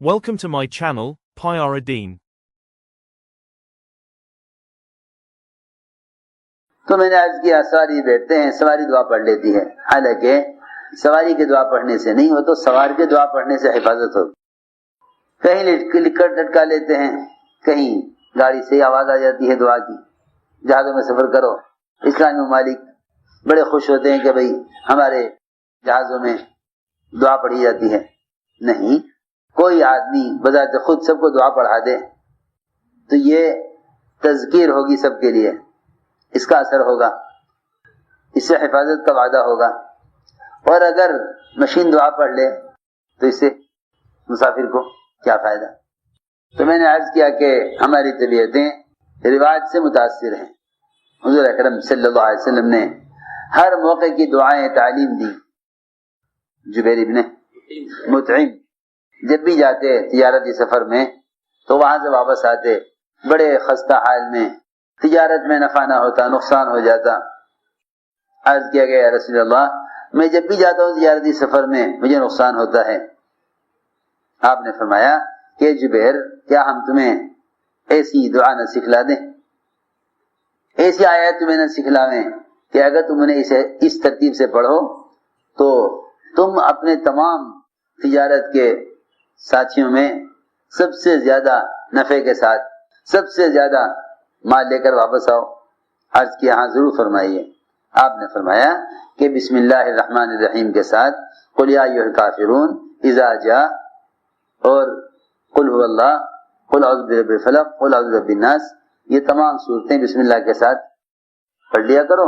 Welcome to my channel, Pyara-Deen. تو میں نے عرض کیا سواری بیٹھتے ہیں، سواری دعا پڑھ لیتی ہے، حالانکہ سواری کے دعا پڑھنے سے نہیں ہو تو سوار کے دعا پڑھنے سے حفاظت ہو. کہیں لکھ کر لٹکا لیتے ہیں، کہیں گاڑی سے آواز آ جاتی ہے دعا کی. جہازوں میں سفر کرو، اسلامی ممالک بڑے خوش ہوتے ہیں کہ بھئی ہمارے جہازوں میں دعا پڑھی جاتی ہے. نہیں، کوئی آدمی بذات خود سب کو دعا پڑھا دے تو یہ تذکیر ہوگی سب کے لیے، اس کا اثر ہوگا، اس سے حفاظت کا وعدہ ہوگا. اور اگر مشین دعا پڑھ لے تو اس سے مسافر کو کیا فائدہ. تو میں نے عرض کیا کہ ہماری طبیعتیں رواج سے متاثر ہیں. حضور اکرم صلی اللہ علیہ وسلم نے ہر موقع کی دعائیں تعلیم دی. جبیر ابن مطعم جب بھی جاتے تجارتی سفر میں تو وہاں سے واپس آتے بڑے خستہ حال میں، تجارت میں نفع نہ ہوتا، نقصان ہو جاتا. عرض کیا گیا یا رسول اللہ، میں جب بھی جاتا ہوں تجارتی سفر میں مجھے نقصان ہوتا ہے. آپ نے فرمایا کہ جبیر کیا ہم تمہیں ایسی دعا نہ سکھلا دیں، ایسی آیت تمہیں نہ سکھلاویں کہ اگر تم انہیں اس ترتیب سے پڑھو تو تم اپنے تمام تجارت کے ساتھیوں میں سب سے زیادہ نفع کے ساتھ سب سے زیادہ مال لے کر واپس آؤ. عرض کیا ہاں ضرور فرمائیے. آپ نے فرمایا کہ بسم اللہ الرحمن الرحیم کے ساتھ قل یا ایھا الکافرون اذا جاء اور قل هو اللہ، قل اعوذ برب الفلق، قل اعوذ برب الناس، یہ تمام صورتیں بسم اللہ کے ساتھ پڑھ لیا کرو،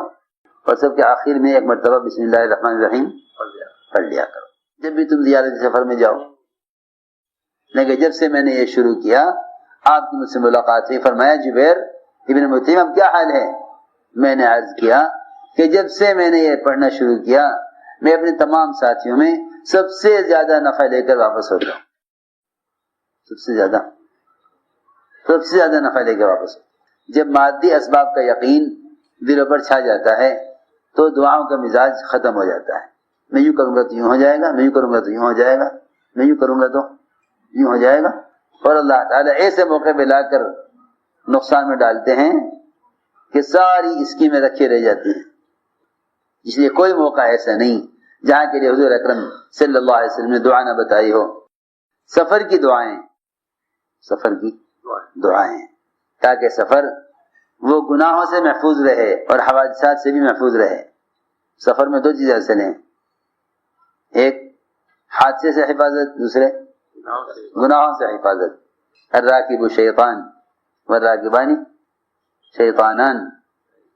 اور سب کے آخر میں ایک مرتبہ بسم اللہ الرحمن الرحیم پڑھ لیا کرو جب بھی تم زیارتی سفر میں جاؤ. لیکن جب سے میں نے یہ شروع کیا آپ کی مجھ سے ملاقات ہوئی. فرمایا جبیر ابن مطعم اب کیا حال ہے؟ میں نے عرض کیا کہ جب سے میں نے یہ پڑھنا شروع کیا میں اپنے تمام ساتھیوں میں سب سے زیادہ نفع لے کر واپس ہوتا ہوں. سب سے زیادہ نفع لے کر واپس ہوتا ہوں. جب مادی اسباب کا یقین دلوں پر چھا جاتا ہے تو دعاؤں کا مزاج ختم ہو جاتا ہے. میں یوں کروں گا تو یوں ہو جائے گا، میں یوں کروں گا تو یوں ہو جائے گا، میں یوں کروں گا تو یوں ہو جائے گا. اور اللہ تعالیٰ ایسے موقع پہ لا کر نقصان میں ڈالتے ہیں کہ ساری اسکیمیں رکھے رہ جاتی ہیں. اس لیے کوئی موقع ایسا نہیں جہاں کے لیے حضور اکرم صلی اللہ علیہ وسلم نے دعا نہ بتائی ہو. سفر کی دعائیں تاکہ سفر وہ گناہوں سے محفوظ رہے اور حوادثات سے بھی محفوظ رہے. سفر میں دو چیزیں اصل ہیں، ایک حادثے سے حفاظت، دوسرے گناہوں سے حفاظت. الراکب شیطان والراکبان شیطانان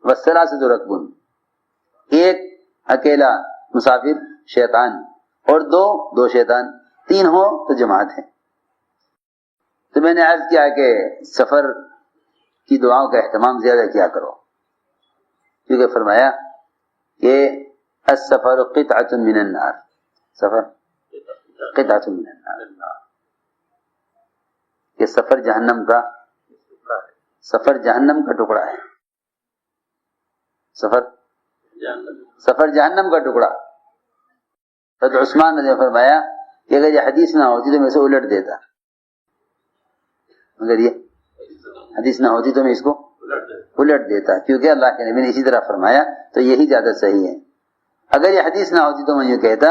والثلاثة رکب. ایک اکیلا مسافر شیطان اور دو شیطان، تین ہو تو جماعت ہے. تو میں نے عرض کیا کہ سفر کی دعاؤں کا اہتمام زیادہ کیا کرو، کیونکہ فرمایا کہ السفر قطعة من النار، سفر قطعة من النار، کہ سفر جہنم کا ٹکڑا ہے. سفر جہنم کا ٹکڑا. حضرت عثمان نے فرمایا کہ اگر یہ حدیث نہ ہوتی تو میں اسے الٹ دیتا، اگر یہ حدیث نہ ہوتی تو میں اس کو الٹ دیتا، کیونکہ اللہ کے نبی نے اسی طرح فرمایا تو یہی زیادہ صحیح ہے. اگر یہ حدیث نہ ہوتی تو میں یہ کہتا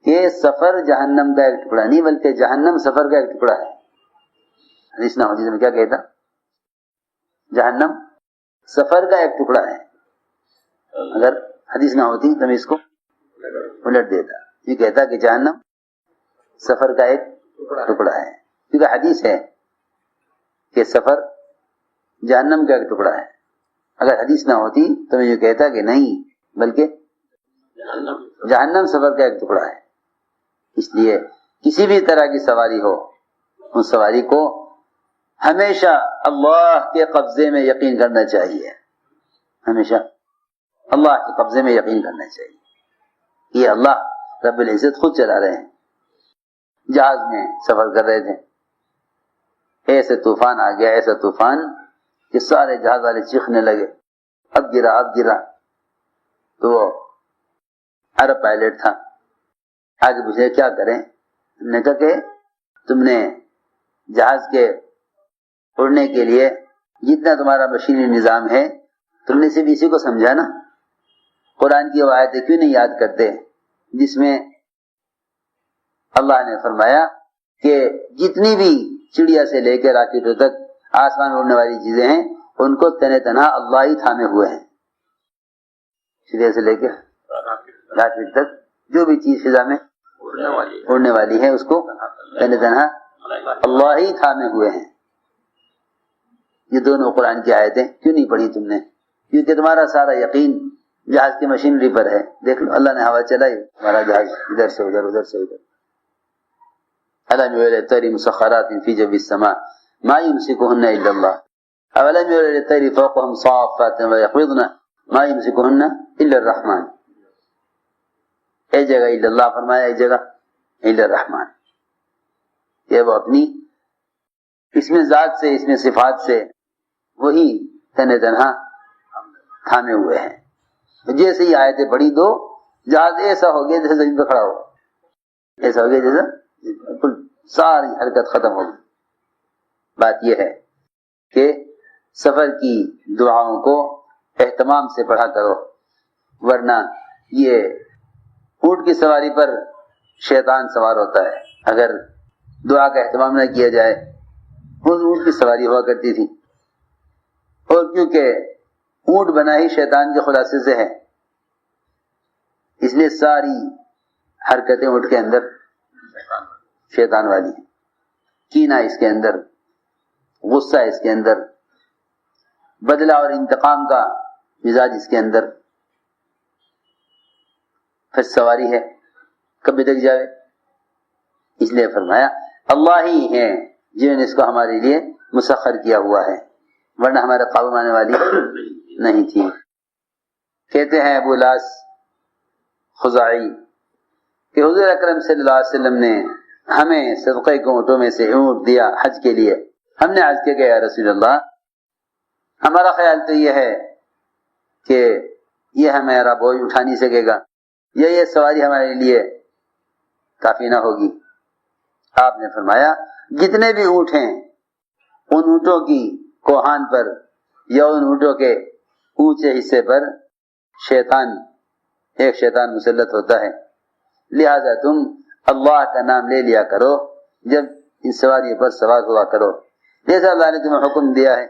کہ سفر جہنم کا ایک ٹکڑا نہیں بلکہ جہنم سفر کا ایک ٹکڑا ہے. حدیث نہ ہوتی تو میں کیا کہتا؟ جہنم سفر کا ایک ٹکڑا ہے. اگر حدیث نہ ہوتی تو میں اس کو الٹ دیتا، یہ کہتا کہ جہنم سفر کا ایک ٹکڑا ہے، کیونکہ حدیث ہے کہ سفر جہنم کا ایک ٹکڑا ہے. اگر حدیث نہ ہوتی تو میں یہ کہتا کہ نہیں بلکہ جہنم سفر کا ایک ٹکڑا ہے. اس لیے کسی بھی طرح کی سواری ہو، اس سواری کو ہمیشہ اللہ کے قبضے میں یقین کرنا چاہیے. ہمیشہ اللہ کے قبضے میں یقین کرنا چاہیے. یہ اللہ رب العزت خود چلا رہے ہیں. جہاز میں سفر کر رہے تھے، ایسے طوفان آ گیا، ایسا طوفان کہ سارے جہاز والے چیخنے لگے، اب گرا. تو وہ عرب پائلٹ تھا، آگے پوچھے کیا کریں؟ ہم نے کہا کہ تم نے جہاز کے اڑنے کے لیے جتنا تمہارا مشینی نظام ہے تم نے صرف اسی کو سمجھا نا. قرآن کی وہ آیتیں کیوں نہیں یاد کرتے جس میں اللہ نے فرمایا کہ جتنی بھی چڑیا سے لے کے راکٹوں تک آسمان اڑنے والی چیزیں ہیں ان کو تنہ تنہا اللہ ہی تھامے ہوئے ہیں. چڑیا سے لے کے راکٹ تک جو بھی چیز فضا میں اڑنے والی ہے اس کو تنہ تنہا اللہ ہی تھامے ہوئے ہیں. یہ دونوں قرآن کی آیتیں کیوں نہیں پڑھی تم نے؟ کیونکہ تمہارا سارا یقین جہاز کی مشینری پر ہے. دیکھ لو اللہ نے ہوا چلائی ہمارا جہاز ادھر سے ادھر ادھر سے ادھر. أَلَمْ يَرَ الطَّيْرَ مُسَخَّرَاتٍ فِي جَوِّ السَّمَاءِ مَا يُمْسِكُهُنَّ إِلَّا اللَّهُ أَوَلَمْ يَرَ الطَّيْرَ فَوْقَهُمْ صَافَّاتٍ وَيَقْبِضْنَ مَا يُمْسِكُهُنَّ إِلَّا الرَّحْمَنُ. ایک جگہ الا اللہ فرمایا, ایک جگہ الا الرحمن. یہ وہ اپنی اس میں ذات سے اس میں صفات سے وہی تنہ تنہا تھامے ہوئے ہیں. جیسے ہی آیتیں پڑھی دو جہاز ایسا ہو گیا جیسے زمین پہ کھڑا ہو, ایسا ہو گیا جیسے بالکل ساری حرکت ختم ہو گئی. بات یہ ہے کہ سفر کی دعاؤں کو اہتمام سے پڑھا کرو, ورنہ یہ اونٹ کی سواری پر شیطان سوار ہوتا ہے. اگر دعا کا اہتمام نہ کیا جائے, اونٹ کی سواری ہوا کرتی تھی, اور کیونکہ اونٹ بنا ہی شیطان کے خلاصے سے ہے اس لیے ساری حرکتیں اونٹ کے اندر شیطان والی ہیں. کینہ اس کے اندر, غصہ اس کے اندر, بدلہ اور انتقام کا مزاج اس کے اندر. پھر سواری ہے کبھی تک جاوے, اس لیے فرمایا اللہ ہی ہے جنہوں نے اس کو ہمارے لیے مسخر کیا ہوا ہے, ورنہ ہمارے قابو میں آنے والی نہیں تھی. کہتے ہیں ابو لاس خزاعی کہ حضور اکرم صلی اللہ علیہ وسلم نے ہمیں صدقے کے اونٹوں میں سے اونٹ دیا حج کے لیے. ہم نے عرض کیا کہ یا رسول اللہ, ہمارا خیال تو یہ ہے کہ یہ ہمارا بوجھ اٹھا نہیں سکے گا, یہ سواری ہمارے لیے کافی نہ ہوگی. آپ نے فرمایا جتنے بھی اونٹ ہیں ان اونٹوں کی کوہان پر یا ان اونٹوں کے اونچے حصے پر ایک شیطان مسلط ہوتا ہے. لہذا تم اللہ کا نام لے لیا کرو جب ان سواریوں پر سوار ہوا کرو, جیسا اللہ نے تمہیں حکم دیا ہے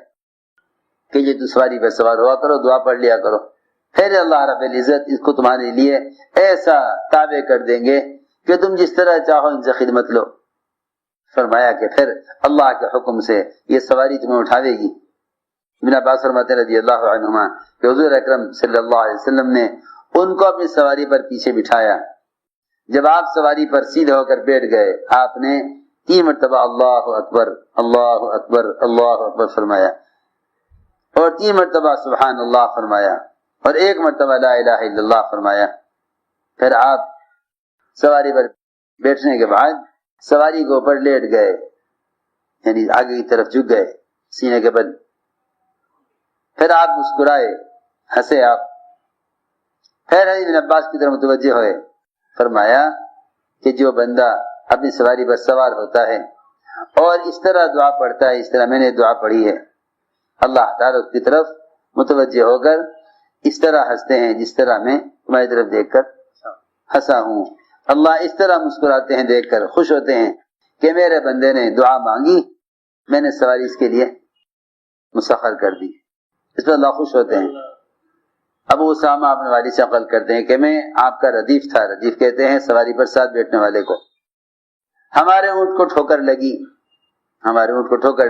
کہ یہ تم سواری پر سوار ہوا کرو, دعا پڑھ لیا کرو. پھر اللہ رب العزت اس کو تمہارے لیے ایسا تابع کر دیں گے کہ تم جس طرح چاہو ان سے خدمت لو. فرمایا کہ پھر اللہ کے حکم سے یہ سواری تمہیں اٹھاوے گی. ابن عباس فرماتے رضی اللہ عنہما کہ حضور اکرم صلی اللہ علیہ وسلم نے ان کو اپنی سواری پر پیچھے بٹھایا. جب آپ سواری پر سیدھے ہو کر بیٹھ گئے, آپ نے 3 مرتبہ اللہ اکبر اللہ اکبر اللہ اکبر فرمایا, اور 3 مرتبہ سبحان اللہ فرمایا, اور 1 مرتبہ لا الہ الا اللہ فرمایا. پھر آپ سواری پر بیٹھنے کے بعد سواری کے اوپر لیٹ گئے, یعنی آگے کی طرف جھک گئے سینے کے بل. پھر آپ مسکرائے, ہنسے آپ. پھر ابن عباس کی طرف متوجہ ہوئے, فرمایا کہ جو بندہ اپنی سواری پر سوار ہوتا ہے اور اس طرح دعا پڑھتا ہے, اس طرح میں نے دعا پڑھی ہے, اللہ تعالیٰ اس کی طرف متوجہ ہو کر اس طرح ہنستے ہیں جس طرح میں تمہاری طرف دیکھ کر ہنسا ہوں. اللہ اس طرح مسکراتے ہیں دیکھ کر, خوش ہوتے ہیں کہ میرے بندے نے دعا مانگی, میں نے سواری اس کے لیے مسخر کر دی. اس پر اللہ خوش ہوتے ہیں. ابو اسامہ اپنے والد سے عقل کرتے ہیں کہ میں آپ کا ردیف تھا. ردیف کہتے ہیں سواری پر ساتھ بیٹھنے والے کو. ہمارے اونٹ کو ٹھوکر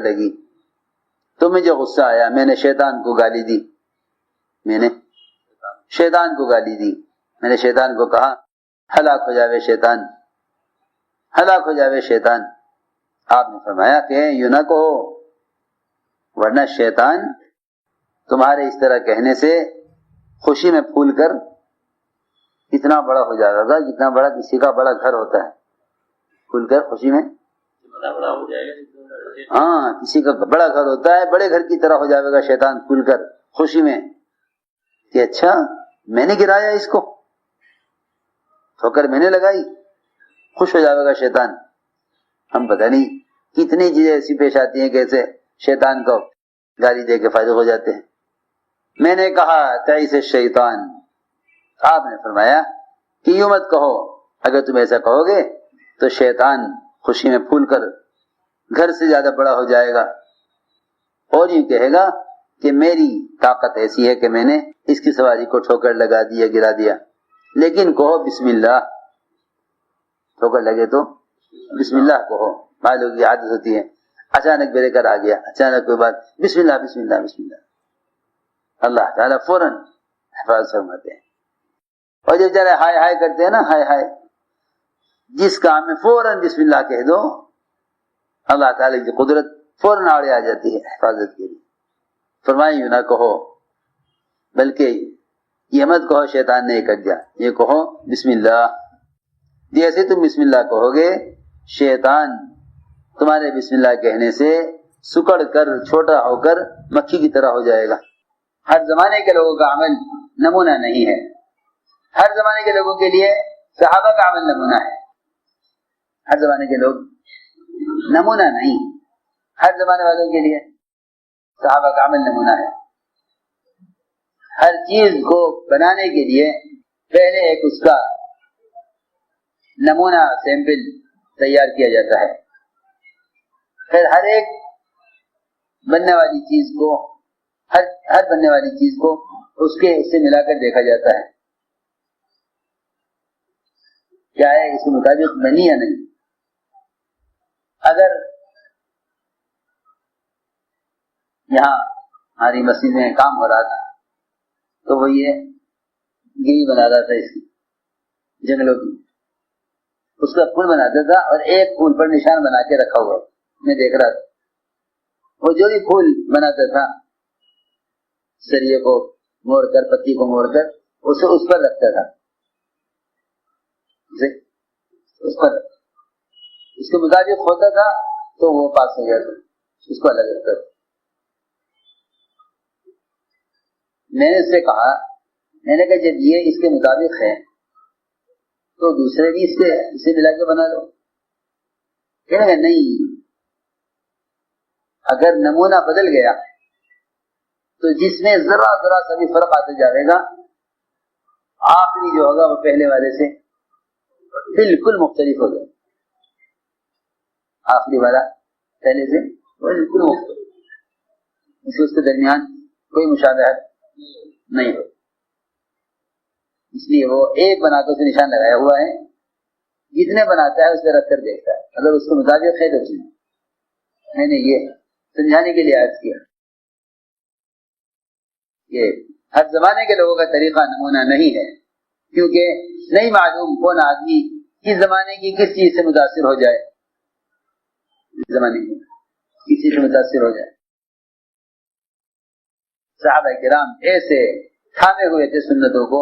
لگی, تو مجھے غصہ آیا, میں نے شیطان کو گالی دی. میں نے شیطان کو کہا ہلاک ہو جاوے شیطان. آپ نے فرمایا کہ یوں نہ کہو, ورنہ شیطان تمہارے اس طرح کہنے سے خوشی میں پھول کر اتنا بڑا ہو جائے گا جتنا بڑا کسی کا بڑا گھر ہوتا ہے. پھول کر خوشی میں ہاں کسی کا بڑا گھر ہوتا ہے, بڑے گھر کی طرح ہو جائے گا شیطان پھول کر خوشی میں کہ اچھا میں نے گرایا اس کو, ٹھوکر میں نے لگائی, خوش ہو جائے گا شیطان. ہم پتہ نہیں کتنی چیزیں ایسی پیش آتی ہیں کہ ایسے شیطان کو گالی دے کے فائدہ ہو جاتے ہیں. میں نے کہا تعیس الشیطان، آپ نے فرمایا کہ یوں مت کہو، اگر تم ایسا کہو گے تو شیطان خوشی میں پھول کر گھر سے زیادہ بڑا ہو جائے گا اور یوں کہے گا کہ میری طاقت ایسی ہے کہ میں نے اس کی سواری کو ٹھوکر لگا دیا، گرا دیا. لیکن کہو بسم اللہ، ٹھوکر لگے تو بسم اللہ کہو. بعض لوگوں کی عادت ہوتی ہے اچانک بریکر آ گیا، اچانک کوئی بات، بسم اللہ بسم اللہ بسم اللہ. اللہ تعالیٰ فوراً حفاظت فرماتے ہیں. اور جب ذرا ہائے ہائے کرتے ہیں نا، ہائے ہائے، جس کام میں فوراً بسم اللہ کہہ دو، اللہ تعالیٰ کی قدرت فوراً آڑے آ جاتی ہے حفاظت کے لیے. فرمائیں یوں نہ کہو، بلکہ یہ مت کہو شیطان نے یہ کر دیا، یہ کہو بسم اللہ. جیسے تم بسم اللہ کہو گے شیطان تمہارے بسم اللہ کہنے سے سکڑ کر چھوٹا ہو کر مکھی کی طرح ہو جائے گا. ہر زمانے کے لوگوں کا عمل نمونہ نہیں ہے. ہر زمانے کے لوگوں کے لیے صحابہ کا عمل نمونہ ہے. ہر زمانے کے لوگ نمونہ نہیں، ہر زمانے والوں کے لیے صحابہ کا عمل نمونہ ہے. ہر چیز کو بنانے کے لیے پہلے ایک اس کا نمونہ سیمپل تیار کیا جاتا ہے، پھر ہر ایک بننے والی چیز کو، ہر بننے والی چیز کو اس کے حصے ملا کر دیکھا جاتا ہے کیا ہے اس کے مطابق بنی یا نہیں. اگر یہاں ہماری مسجد میں کام ہو رہا تھا تو وہ یہ گری بنا رہا تھا، اس کی جنگلوں کی، اس کا پھول بناتا تھا اور ایک پھول پر نشان بنا کے رکھا ہوا. میں دیکھ رہا تھا وہ جو بھی پھول بناتا تھا سریے کو موڑ کر، پتی کو موڑ کر اسے اس پر رکھتا تھا، اس پر اس کے مطابق ہوتا تھا تو وہ پاس ہو جاتا، اس کو الگ رکھتا تھا. میں نے اس سے کہا، میں نے کہا جب یہ اس کے مطابق ہے تو دوسرے بھی اسے ملا کے بنا لو. کہنے کہ نہیں، اگر نمونہ بدل گیا تو جس میں ذرا ذرا سا بھی فرق آتا جائے گا، آخری جو ہوگا وہ پہلے والے سے بالکل مختلف ہو گیا. آخری والا پہلے سے بالکل مختلف، اس کے درمیان کوئی مشابہت نہیں ہو. اس لیے وہ ایک بنا کر اسے نشان لگایا ہوا ہے، جتنے بناتا ہے اس پہ رکھ کر دیکھتا ہے، اگر اس کے مطابق ہے تو میں نے یہ سمجھانے کے لیے عرض کیا کہ ہر زمانے کے لوگوں کا طریقہ نمونہ نہیں ہے، کیونکہ نہیں معلوم کون آدمی کس زمانے کی کس چیز سے متاثر ہو جائے، اس زمانے کی کسی سے متاثر ہو جائے. صحابہ کرام ایسے تھامے ہوئے تھے سنتوں کو،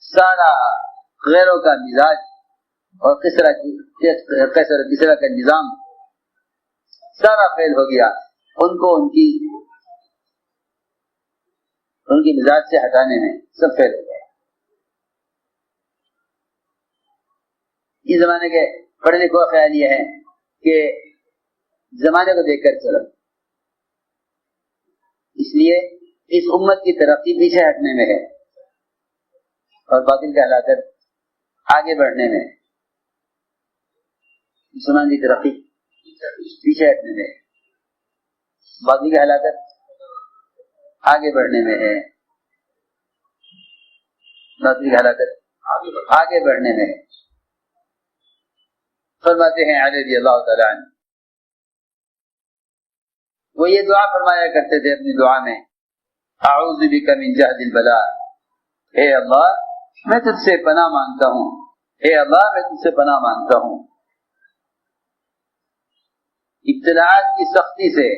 سارا غیروں کا مزاج اور کسرا کا نظام سارا فیل ہو گیا، ان کو ان کی مزاج سے ہٹانے میں سب فیل ہو گئے. اس زمانے کے پڑھے لکھوں کا خیال یہ ہے کہ زمانے کو دیکھ کر چلو، اس لیے اس امت کی ترقی پیچھے ہٹنے میں ہے اور باطل کا ہلاکت آگے بڑھنے میں. مسلمان کی ترقی پیچھے ہٹنے میں، باطل کا ہلاکت آگے بڑھنے میں ہے، باطل کا ہلاکت آگے بڑھنے میں ہے. فرماتے ہیں علی رضی اللہ تعالیٰ عنہ، وہ یہ دعا فرمایا کرتے تھے اپنی دعا میں، اعوذ بک من جہد البلاء، اے اللہ میں تجھ سے پناہ مانگتا ہوں، اے اللہ میں تجھ سے پناہ مانگتا ہوں ابتلاعات کی سختی سے،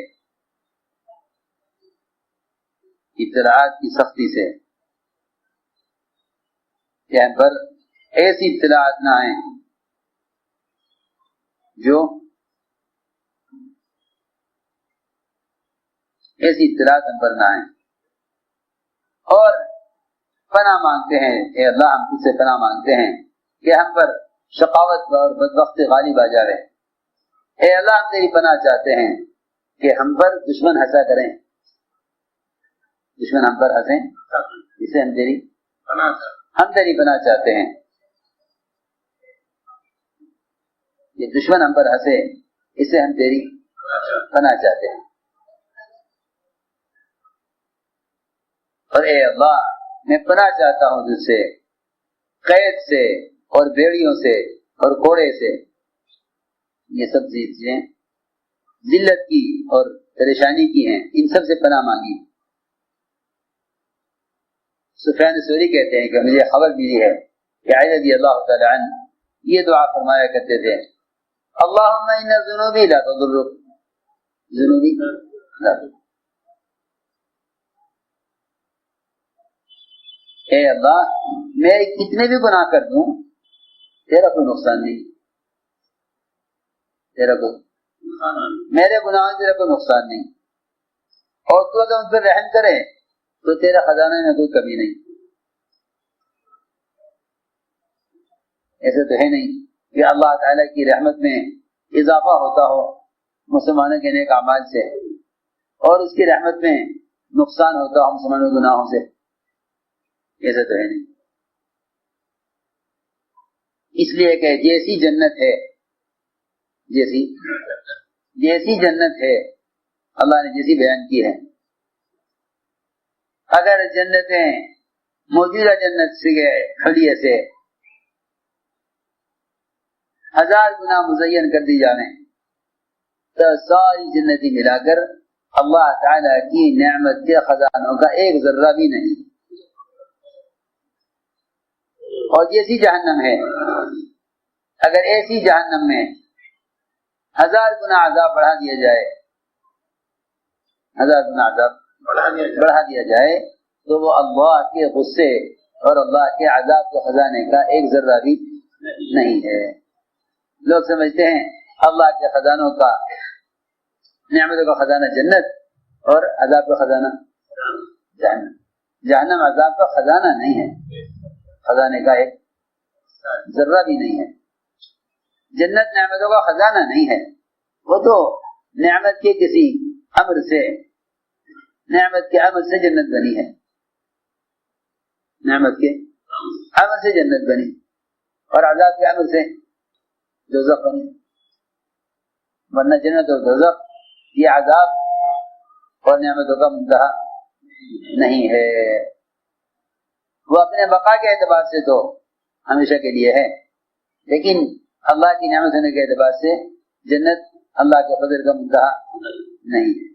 ابتلاعات کی سختی سے، کہ ہم پر ایسی ابتلاعات نہ آئیں جو ایسی اطلاعات ہم پر نہ آئیں. اور پناہ مانگتے ہیں، اے اللہ ہم تجھ سے پناہ مانگتے ہیں کہ ہم پر شقاوت اور بدبختی غالب آ جاوے. اے اللہ ہم تیری پناہ چاہتے ہیں کہ ہم پر دشمن ہنسا کریں, دشمن ہم پر ہنسیں, اسے ہم تیری پناہ چاہتے ہیں. یہ دشمن ہم پر ہنسے, اسے ہم تیری پناہ چاہتے ہیں. اور اے اللہ میں پناہ چاہتا ہوں تجھ سے قید سے اور بیڑیوں سے اور کوڑے سے. یہ سب چیزیں ذلت کی اور پریشانی کی ہیں, ان سب سے پناہ مانگی. سفیان ثوری کہتے ہیں کہ مجھے خبر ملی ہے کہ علی رضی اللہ تعالی عنہ یہ دعا فرمایا کرتے تھے, اللہم ان ذنوبی لا تضرک, ذنوبی لا تضرک. اے اللہ میں کتنے بھی گناہ کر دوں تیرا کوئی نقصان نہیں, تیرا کوئی میرے گناہ تیرا کوئی نقصان نہیں, اور تو اگر مجھ پر رحم کرے تو تیرا خزانہ میں کوئی کمی نہیں. ایسا تو ہے نہیں کہ اللہ تعالیٰ کی رحمت میں اضافہ ہوتا ہو مسلمانوں کے نیک اعمال سے, اور اس کی رحمت میں نقصان ہوتا ہو مسلمانوں کے گناہوں سے. ایسا تو ہے نہیں. اس لیے کہ جیسی جنت ہے, جیسی جنت ہے اللہ نے جیسی بیان کی ہے, اگر جنتیں موجودہ جنت سے خلیے سے 1000 گنا مزین کر دی جائیں تو ساری جنتی ملا کر اللہ تعالی کی نعمت کے خزانوں کا ایک ذرہ بھی نہیں. اور جیسی جہنم ہے, اگر ایسی جہنم میں 1000 گنا عذاب بڑھا دیا جائے, 1000 گنا عذاب بڑھا دیا جائے تو وہ اللہ کے غصے اور اللہ کے عذاب کے خزانے کا ایک ذرہ بھی نہیں ہے. لوگ سمجھتے ہیں اللہ کے خزانوں کا, نعمتوں کا خزانہ جنت اور عذاب کا خزانہ جہنم. جہنم عذاب کا خزانہ نہیں ہے, خزانے کا ایک ذرہ بھی نہیں ہے. جنت نعمتوں کا خزانہ نہیں ہے, وہ تو نعمت کے کسی امر سے, نعمت کے امر سے جنت بنی ہے, نعمت کے امر سے جنت بنی, اور عذاب کے امر سے دوزخ بنی. ورنہ جنت اور دوزخ یہ عذاب اور نعمتوں کا منتہا نہیں ہے. وہ اپنے بقا کے اعتبار سے تو ہمیشہ کے لیے ہے, لیکن اللہ کی نعمت ہونے کے اعتبار سے جنت اللہ کے فضل کا منتہا نہیں ہے.